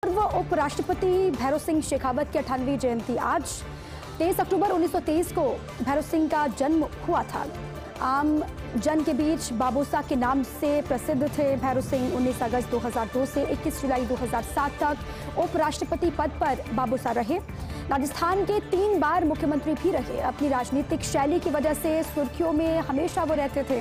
पूर्व उपराष्ट्रपति भैरों सिंह शेखावत की 98वीं जयंती आज 23 अक्टूबर 1923 को भैरों सिंह का जन्म हुआ था। आम जन के बीच बाबूसा के नाम से प्रसिद्ध थे। भैरों सिंह 19 अगस्त 2002 से 21 जुलाई 2007 तक उपराष्ट्रपति पद पर बाबूसा रहे। राजस्थान के 3 बार मुख्यमंत्री भी रहे। अपनी राजनीतिक शैली की वजह से सुर्खियों में हमेशा वो रहते थे।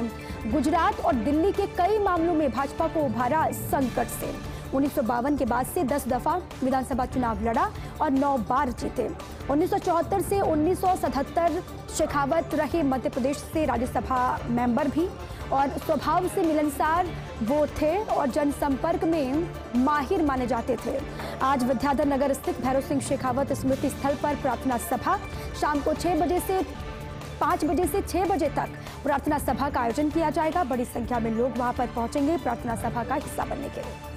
गुजरात और दिल्ली के कई मामलों में भाजपा को उभारा संकट से। 1952 के बाद से 10 दफा विधानसभा चुनाव लड़ा और 9 बार जीते। 1974 से 1977 शेखावत रहे मध्य प्रदेश से राज्यसभा मेंबर भी और स्वभाव से मिलनसार वो थे और जनसंपर्क में माहिर माने जाते थे। आज विद्याधर नगर स्थित भैरों सिंह शेखावत स्मृति स्थल पर प्रार्थना सभा शाम को 5 बजे से 6 बजे तक प्रार्थना सभा का आयोजन किया जाएगा। बड़ी संख्या में लोग वहां पर पहुंचेंगे प्रार्थना सभा का हिस्सा बनने के लिए।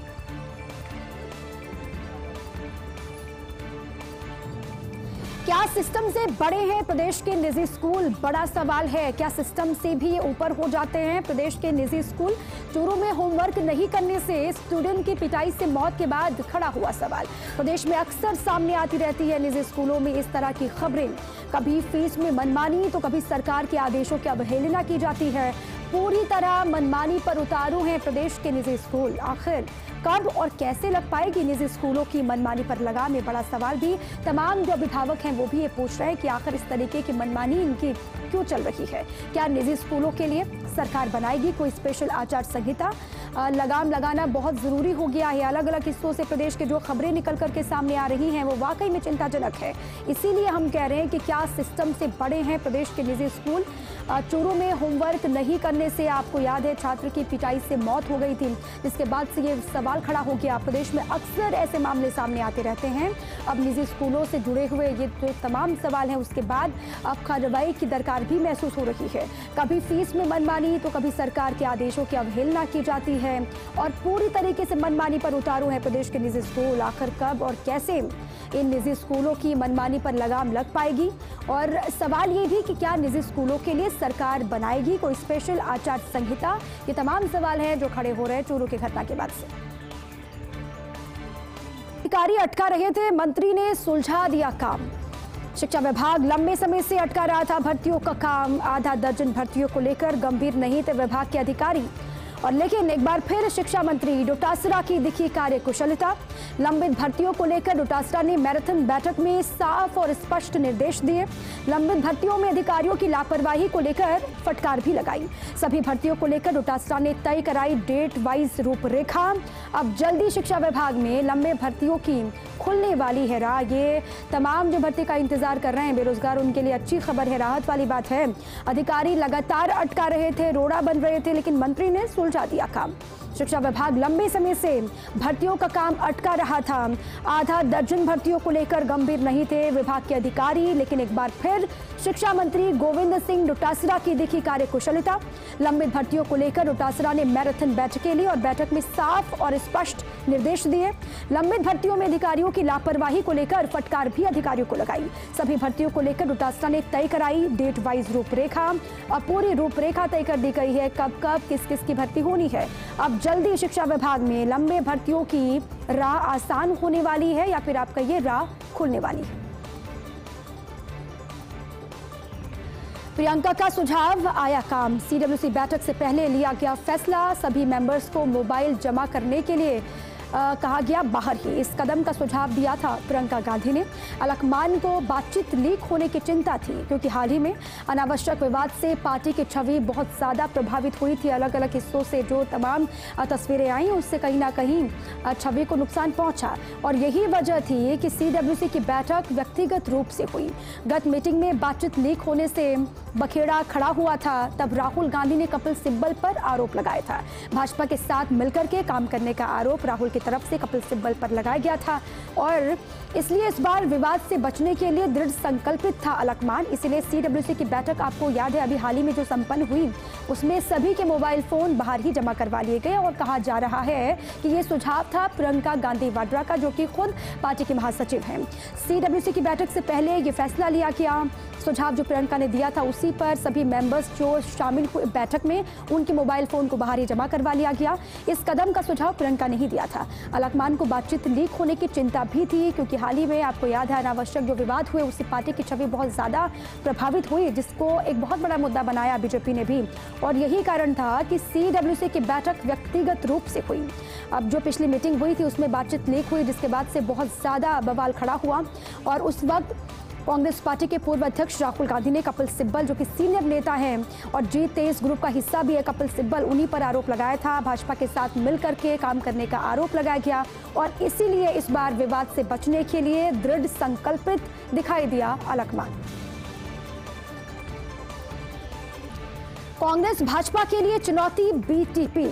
क्या सिस्टम से बड़े हैं प्रदेश के निजी स्कूल? बड़ा सवाल है। क्या सिस्टम से भी ऊपर हो जाते हैं प्रदेश के निजी स्कूल? चोरों में होमवर्क नहीं करने से स्टूडेंट की पिटाई से मौत के बाद खड़ा हुआ सवाल। प्रदेश में अक्सर सामने आती रहती है निजी स्कूलों में इस तरह की खबरें। कभी फीस में मनमानी तो कभी सरकार के आदेशों की अवहेलना की जाती है। पूरी तरह मनमानी पर उतारू हैं प्रदेश के निजी स्कूल। आखिर कब और कैसे लग पाएगी निजी स्कूलों की मनमानी पर लगाम? में बड़ा सवाल भी तमाम जो अभिभावक हैं वो भी ये पूछ रहे हैं कि आखिर इस तरीके की मनमानी इनकी क्यों चल रही है। क्या निजी स्कूलों के लिए सरकार बनाएगी कोई स्पेशल आचार संहिता? लगाम लगाना बहुत जरूरी हो गया है। अलग अलग हिस्सों से प्रदेश के जो खबरें निकल करके सामने आ रही हैं वो वाकई में चिंताजनक है। इसीलिए हम कह रहे हैं कि क्या सिस्टम से बड़े हैं प्रदेश के निजी स्कूल? चोरों में होमवर्क नहीं करने से आपको याद है छात्र की पिटाई से मौत हो गई थी, जिसके बाद से ये सवाल खड़ा हो गया। प्रदेश में अक्सर ऐसे मामले सामने आते रहते हैं। अब निजी स्कूलों से जुड़े हुए ये जो तमाम सवाल हैं उसके बाद अब कार्रवाई की दरकार भी महसूस हो रही है। कभी फीस में मनमानी तो कभी सरकार के आदेशों की अवहेलना की जाती है और पूरी तरीके से मनमानी पर उतारू है प्रदेश के निजी स्कूल। आखिर कब और कैसे इन निजी स्कूलों की मनमानी पर लगाम लग पाएगी? और सवाल ये भी कि क्या निजी स्कूलों के लिए सरकार बनाएगी कोई स्पेशल आचार संहिता? ये तमाम सवाल हैं जो खड़े हो रहे हैं चोरों की घटना के बाद से। अधिकारी अटका रहे थे, मंत्री ने सुलझा दिया काम। शिक्षा विभाग लंबे समय से अटका रहा था भर्तियों का काम। आधा दर्जन भर्तियों को लेकर गंभीर नहीं थे विभाग के अधिकारी और लेकिन एक बार फिर शिक्षा मंत्री डोटासरा की दिखी कार्यकुशलता। लंबित भर्तियों को लेकर डोटासरा ने मैराथन बैठक में साफ और स्पष्ट निर्देश दिए। लंबित भर्तियों में अधिकारियों की लापरवाही को लेकर फटकार भी लगाई। सभी भर्तियों को लेकर डोटासरा ने तय कराई डेट वाइज रूपरेखा। अब जल्दी शिक्षा विभाग में लंबे भर्तियों की खुलने वाली है राह। ये तमाम जो भर्ती का इंतजार कर रहे हैं बेरोजगार उनके लिए अच्छी खबर है, राहत वाली बात है। अधिकारी लगातार अटका रहे थे, रोड़ा बन रहे थे, लेकिन मंत्री ने सुलझा दिया काम। शिक्षा विभाग लंबे समय से भर्तियों का काम अटका रहा था। आधा दर्जन भर्तियों को लेकर गंभीर नहीं थे विभाग के अधिकारी, लेकिन एक बार फिर शिक्षा मंत्री गोविंद सिंह डोटासरा की दिखी कार्यकुशलता। लंबित भर्तियों को लेकर डोटासरा ने मैराथन बैठकें ली और बैठक में साफ और स्पष्ट निर्देश दिए। लंबित भर्तियों में अधिकारियों की लापरवाही को लेकर फटकार भी अधिकारियों को लगाई। सभी भर्तियों को लेकर डोटासरा ने तय कराई डेट वाइज रूपरेखा और पूरी रूपरेखा तय कर दी गई है कब कब किस किस की भर्ती होनी है। अब जल्दी शिक्षा विभाग में लंबे भर्तियों की राह आसान होने वाली है या फिर आपका ये राह खुलने वाली है। प्रियंका का सुझाव आया काम। सीडब्ल्यूसी बैठक से पहले लिया गया फैसला। सभी मेंबर्स को मोबाइल जमा करने के लिए कहा गया बाहर ही। इस कदम का सुझाव दिया था प्रियंका गांधी ने। अलकमान को बातचीत लीक होने की चिंता थी क्योंकि हाल ही में अनावश्यक विवाद से पार्टी की छवि बहुत ज़्यादा प्रभावित हुई थी। अलग अलग हिस्सों से जो तमाम तस्वीरें आई उससे कहीं ना कहीं छवि को नुकसान पहुंचा और यही वजह थी कि सीडब्ल्यूसी की बैठक व्यक्तिगत रूप से हुई। गत मीटिंग में बातचीत लीक होने से बखेड़ा खड़ा हुआ था। तब राहुल गांधी ने कपिल सिब्बल पर आरोप लगाया था। भाजपा के साथ मिलकर के काम करने का आरोप राहुल की तरफ से कपिल सिब्बल पर लगाया गया था और इसलिए इस बार विवाद से बचने के लिए दृढ़ संकल्पित था अलकमान। इसीलिए सीडब्ल्यूसी की बैठक आपको याद है अभी हाल ही में जो संपन्न हुई उसमें सभी के मोबाइल फोन बाहर ही जमा करवा लिए गए और कहा जा रहा है कि ये सुझाव था प्रियंका गांधी वाड्रा का, जो कि खुद पार्टी के महासचिव हैं। सीडब्ल्यूसी की बैठक से पहले ये फैसला लिया गया। सुझाव जो प्रियंका ने दिया था उसी पर सभी मेंबर्स जो शामिल हुए बैठक में उनके मोबाइल फोन को बाहर ही जमा करवा लिया गया। इस कदम का सुझाव प्रियंका ने ही दिया था। अलकमान को बातचीत लीक होने की चिंता भी थी, क्योंकि हाल ही में आपको याद है अनावश्यक जो विवाद हुए उससे पार्टी की छवि बहुत ज़्यादा प्रभावित हुई, जिसको एक बहुत बड़ा मुद्दा बनाया बीजेपी ने भी। और यही कारण था कि CWC की बैठक व्यक्तिगत रूप से हुई। अब जो पिछली मीटिंग हुई थी उसमें बातचीत लीक हुई, जिसके बाद से बहुत ज़्यादा बवाल खड़ा हुआ। और उस वक्त कांग्रेस पार्टी के पूर्व अध्यक्ष राहुल गांधी ने कपिल सिब्बल, जो कि सीनियर नेता हैं और G23 ग्रुप का हिस्सा भी है कपिल सिब्बल, उन्हीं पर आरोप लगाया था। भाजपा के साथ मिलकर के काम करने का आरोप लगाया गया और इसीलिए इस बार विवाद से बचने के लिए दृढ़ संकल्पित दिखाई दिया अलकमान। कांग्रेस भाजपा के लिए चुनौती BTP।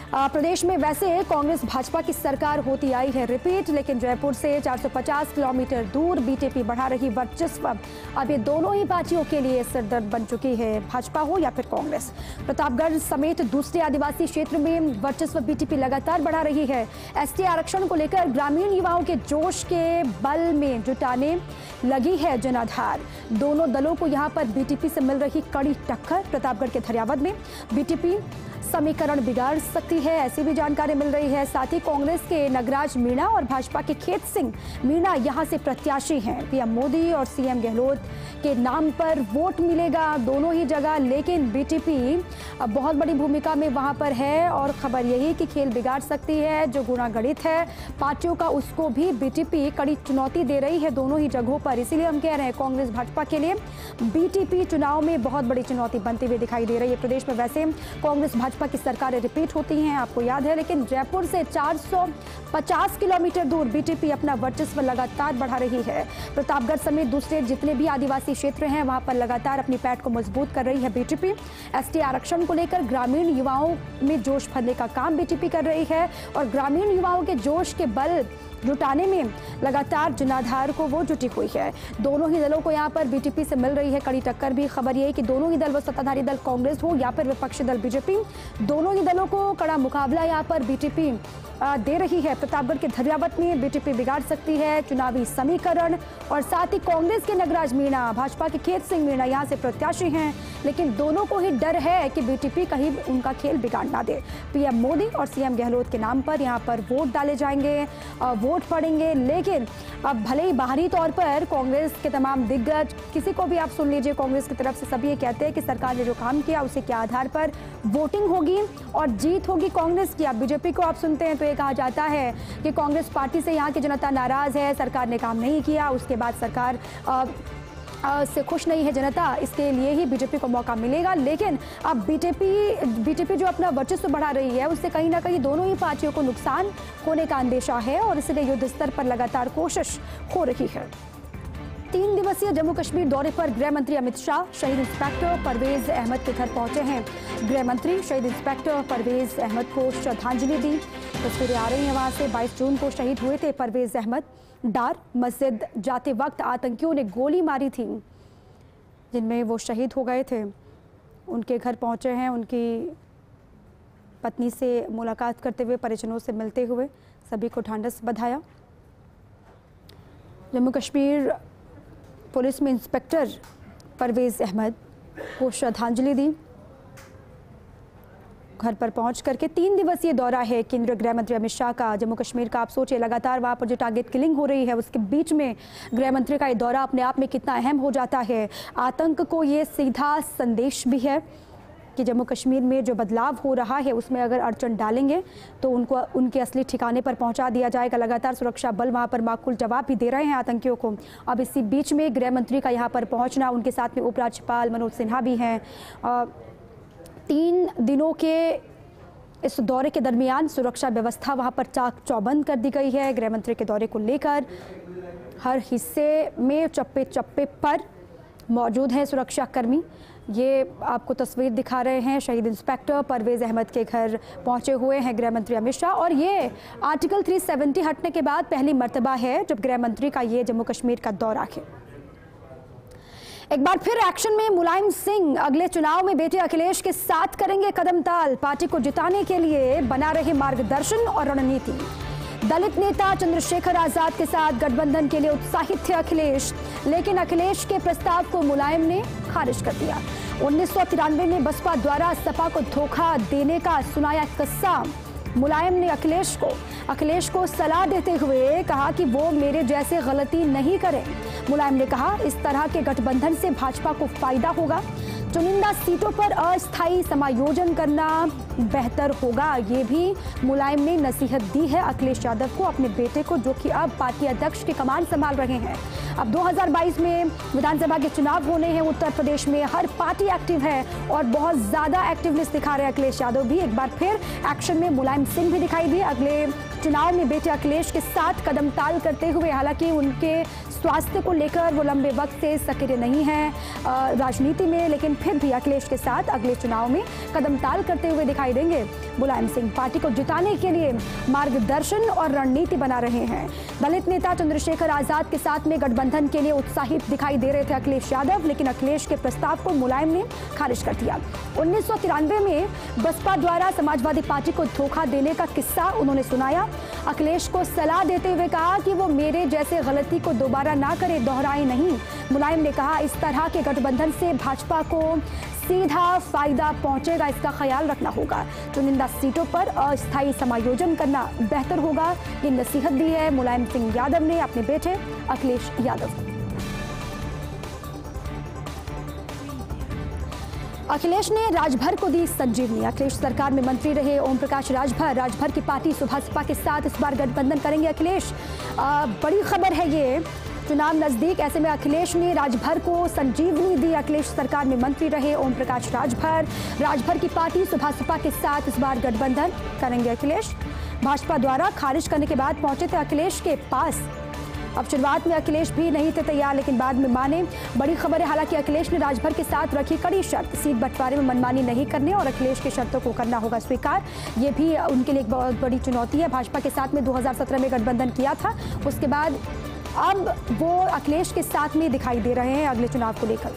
प्रदेश में वैसे कांग्रेस भाजपा की सरकार होती आई है रिपीट, लेकिन जयपुर से 450 किलोमीटर दूर BTP बढ़ा रही वर्चस्व अब ये दोनों ही पार्टियों के लिए सिरदर्द बन चुकी है, भाजपा हो या फिर कांग्रेस। प्रतापगढ़ समेत दूसरे आदिवासी क्षेत्र में वर्चस्व BTP लगातार बढ़ा रही है। ST आरक्षण को लेकर ग्रामीण युवाओं के जोश के बल में जुटाने लगी है जनाधार। दोनों दलों को यहाँ पर BTP से मिल रही कड़ी टक्कर। प्रतापगढ़ के धरियावद में BTP समीकरण बिगाड़ सकती है, ऐसी भी जानकारी मिल रही है। साथ ही कांग्रेस के नगराज मीणा और भाजपा के खेत सिंह मीणा यहां से प्रत्याशी हैं। PM मोदी और CM गहलोत के नाम पर वोट मिलेगा दोनों ही जगह, लेकिन BTP अब बहुत बड़ी भूमिका में वहां पर है और खबर यही कि खेल बिगाड़ सकती है। जो गुणागणित है पार्टियों का उसको भी BTP कड़ी चुनौती दे रही है दोनों ही जगहों पर। इसीलिए हम कह रहे हैं कांग्रेस भाजपा के लिए BTP चुनाव में बहुत बड़ी चुनौती बनती हुई दिखाई दे रही है। प्रदेश में वैसे कांग्रेस भाजपा की सरकारें रिपीट होती हैं, आपको याद है, लेकिन जयपुर से 450 किलोमीटर दूर BTP अपना वर्चस्व लगातार बढ़ा रही है। प्रतापगढ़ समेत दूसरे जितने भी आदिवासी क्षेत्र हैं वहां पर लगातार अपनी पैठ को मजबूत कर रही है BTP। ST आरक्षण को लेकर ग्रामीण युवाओं में जोश भरने का काम BTP कर रही है और ग्रामीण युवाओं के जोश के बल जुटाने में लगातार जनाधार को वो जुटी हुई है। दोनों ही दलों को यहाँ पर BTP से मिल रही है कड़ी टक्कर भी। खबर ये है कि दोनों ही दल, वो सत्ताधारी दल कांग्रेस हो या फिर विपक्षी दल BJP, दोनों ही दलों को कड़ा मुकाबला यहाँ पर BTP दे रही है। प्रतापगढ़ के धरियावद में BTP बिगाड़ सकती है चुनावी समीकरण। और साथ ही कांग्रेस के नगराज मीणा, भाजपा के खेत सिंह मीणा यहाँ से प्रत्याशी हैं, लेकिन दोनों को ही डर है कि BTP कहीं उनका खेल बिगाड़ ना दे। PM मोदी और CM गहलोत के नाम पर यहाँ पर वोट डाले जाएंगे, वोट पड़ेंगे, लेकिन अब भले ही बाहरी तौर पर कांग्रेस के तमाम दिग्गज, किसी को भी आप सुन लीजिए कांग्रेस की तरफ से, सभी ये कहते हैं कि सरकार ने जो काम किया उसी के आधार पर वोटिंग होगी और जीत होगी कांग्रेस की। अब BJP को आप सुनते हैं तो ये कहा जाता है कि कांग्रेस पार्टी से यहाँ की जनता नाराज है, सरकार ने काम नहीं किया, उसके बाद सरकार से खुश नहीं है जनता, इसके लिए ही BJP को मौका मिलेगा। लेकिन अब BJP जो अपना वर्चस्व बढ़ा रही है उससे कहीं ना कहीं दोनों ही पार्टियों को नुकसान होने का अंदेशा है और इसलिए युद्ध स्तर पर लगातार कोशिश हो रही है। 3 दिवसीय जम्मू कश्मीर दौरे पर गृह मंत्री अमित शाह शहीद इंस्पेक्टर परवेज अहमद के घर पहुंचे हैं। गृह मंत्री शहीद इंस्पेक्टर परवेज अहमद को श्रद्धांजलि दी। तस्वीरें आ रही हैं वहां से। 22 जून को शहीद हुए थे परवेज अहमद। डार मस्जिद जाते वक्त आतंकियों ने गोली मारी थी जिनमें वो शहीद हो गए थे। उनके घर पहुंचे हैं, उनकी पत्नी से मुलाकात करते हुए, परिजनों से मिलते हुए सभी को ढांढस बंधाया। जम्मू कश्मीर पुलिस में इंस्पेक्टर परवेज अहमद को श्रद्धांजलि दी। घर पर पहुंच करके 3 दिवसीय दौरा है केंद्रीय गृह मंत्री अमित शाह का जम्मू कश्मीर का। आप सोचिए लगातार वहां पर जो टारगेट किलिंग हो रही है उसके बीच में गृह मंत्री का ये दौरा अपने आप में कितना अहम हो जाता है। आतंक को ये सीधा संदेश भी है कि जम्मू कश्मीर में जो बदलाव हो रहा है उसमें अगर अड़चन डालेंगे तो उनको उनके असली ठिकाने पर पहुंचा दिया जाएगा। लगातार सुरक्षा बल वहां पर माकूल जवाब भी दे रहे हैं आतंकियों को। अब इसी बीच में गृह मंत्री का यहां पर पहुंचना, उनके साथ में उपराज्यपाल मनोज सिन्हा भी हैं। 3 दिनों के इस दौरे के दरमियान सुरक्षा व्यवस्था वहां पर चाक चौबंद कर दी गई है। गृह मंत्री के दौरे को लेकर हर हिस्से में चप्पे चप्पे पर मौजूद हैं सुरक्षाकर्मी। ये आपको तस्वीर दिखा रहे हैं, शहीद इंस्पेक्टर परवेज अहमद के घर पहुंचे हुए हैं गृह मंत्री अमित शाह। और ये आर्टिकल 370 हटने के बाद पहली मर्तबा है जब गृह मंत्री का ये जम्मू कश्मीर का दौरा है। एक बार फिर एक्शन में मुलायम सिंह अगले चुनाव में बेटे अखिलेश के साथ करेंगे कदम ताल। पार्टी को जिताने के लिए बना रहे मार्गदर्शन और रणनीति। दलित नेता चंद्रशेखर आजाद के साथ गठबंधन के लिए उत्साहित थे अखिलेश, लेकिन अखिलेश के प्रस्ताव को मुलायम ने खारिज कर दिया। 1993 में बसपा द्वारा सपा को धोखा देने का सुनाया किस्सा मुलायम ने अखिलेश को अखिलेश को सलाह देते हुए कहा कि वो मेरे जैसे गलती नहीं करें। मुलायम ने कहा इस तरह के गठबंधन से भाजपा को फायदा होगा, चुनिंदा सीटों पर अस्थायी समायोजन करना बेहतर होगा। ये भी मुलायम ने नसीहत दी है अखिलेश यादव को, अपने बेटे को, जो कि अब पार्टी अध्यक्ष की कमान संभाल रहे हैं। अब 2022 में विधानसभा के चुनाव होने हैं उत्तर प्रदेश में, हर पार्टी एक्टिव है और बहुत ज्यादा एक्टिवनेस दिखा रहे हैं अखिलेश यादव भी। एक बार फिर एक्शन में मुलायम सिंह भी दिखाई दिए अगले चुनाव में बेटे अखिलेश के साथ कदम ताल करते हुए। हालांकि उनके स्वास्थ्य को लेकर वो लंबे वक्त से सक्रिय नहीं हैं राजनीति में, लेकिन फिर भी अखिलेश के साथ अगले चुनाव में कदम ताल करते हुए दिखाई देंगे मुलायम सिंह। पार्टी को जिताने के लिए मार्गदर्शन और रणनीति बना रहे हैं। दलित नेता चंद्रशेखर आजाद के साथ में गठबंधन के लिए उत्साहित दिखाई दे रहे थे अखिलेश यादव, लेकिन अखिलेश के प्रस्ताव को मुलायम ने खारिज कर दिया। 1993 में बसपा द्वारा समाजवादी पार्टी को धोखा देने का किस्सा उन्होंने सुनाया। अखिलेश को सलाह देते हुए कहा कि वो मेरे जैसे गलती को दोबारा ना करे, दोहराए नहीं। मुलायम ने कहा इस तरह के गठबंधन से भाजपा को सीधा फायदा पहुंचेगा, इसका ख्याल रखना होगा। चुनिंदा सीटों पर अस्थायी समायोजन करना बेहतर होगा। ये नसीहत दी है मुलायम सिंह यादव ने अपने बेटे अखिलेश यादव को। अखिलेश ने राजभर को दी संजीवनी। अखिलेश सरकार में मंत्री रहे ओम प्रकाश राजभर की पार्टी सुभाषपा के साथ इस बार गठबंधन करेंगे अखिलेश। बड़ी खबर है ये, चुनाव नजदीक, ऐसे में अखिलेश ने राजभर को संजीवनी दी। अखिलेश सरकार में मंत्री रहे ओम प्रकाश राजभर की पार्टी सुभाषपा के साथ इस बार गठबंधन करेंगे अखिलेश। भाजपा द्वारा खारिज करने के बाद पहुंचे थे अखिलेश के पास। अब शुरुआत में अखिलेश भी नहीं थे तैयार, लेकिन बाद में माने। बड़ी खबर है, हालांकि अखिलेश ने राजभर के साथ रखी कड़ी शर्त, सीट बंटवारे में मनमानी नहीं करने और अखिलेश की शर्तों को करना होगा स्वीकार। ये भी उनके लिए एक बहुत बड़ी चुनौती है। भाजपा के साथ में 2017 में गठबंधन किया था, उसके बाद अब वो अखिलेश के साथ में दिखाई दे रहे हैं अगले चुनाव को लेकर।